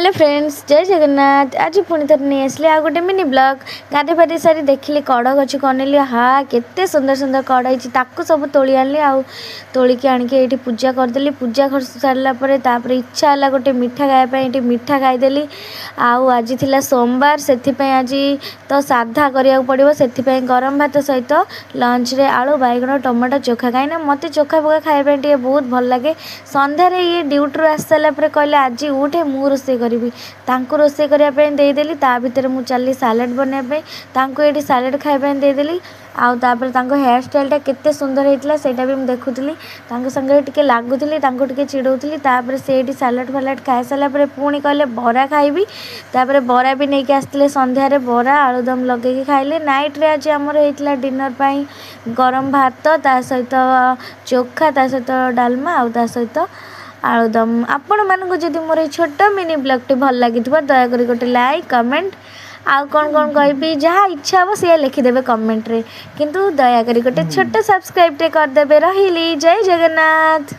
Hello friends, जय जगन्नाथ। आज पुणी थर नहीं आसली आ गोटे मिनी ब्लॉग। गाधे फाधे सारी देखिली कड़ गछ कनेली। हाँ, केते सुंदर सुंदर कड़ है सब तोली आनी तोलिकी आणिकी ये पूजा करदेली। पूजा कर सारा पर इच्छा है गोटे मिठा खायापी मिठा खाईदेली। आज थिला सोमवार से आज तो साधा करिया पड़ो से गरम भात सहित लंच रे आलू बैगण टमाटो चोखा कहीं मत चोखा फोखा खायापी बहुत भल लगे। संध्यार ये ड्यूटी आस सारा कहले आज उठे मु रोसे करी रोसे करदेली। ता भितर मु चली सालाड बनाई ये सालाड खायापी देदेली। आउर हेयर स्टाइलटा केते सुंदर होता है भी मुझे देखुली। संगे टिके लगुली टिके चिड़ौली। तापर से सालाड फालाड खाई सारापर पुणी कहले बरा खाइबी। तापर बरा भी नहीं आसते संध्यारे बरा आलुदम लगे खाइले। नाइट रे आज आमर होता डिनर पाई गरम भात ता सहित चोखा ता सहित डालमा आ सहित आलुदम। आपण मानक जदि मोर ये छोट मिनी ब्लॉगटी भल लगी दयाकोरी गोटे लाइक कमेंट आउ कौन कौन कहि जहाँ इच्छा हम सी लिखिदेवे कमेंट रे। किंतु दयाकोरी गोटे छोट सब्सक्राइब करदेवे। रही जय जगन्नाथ।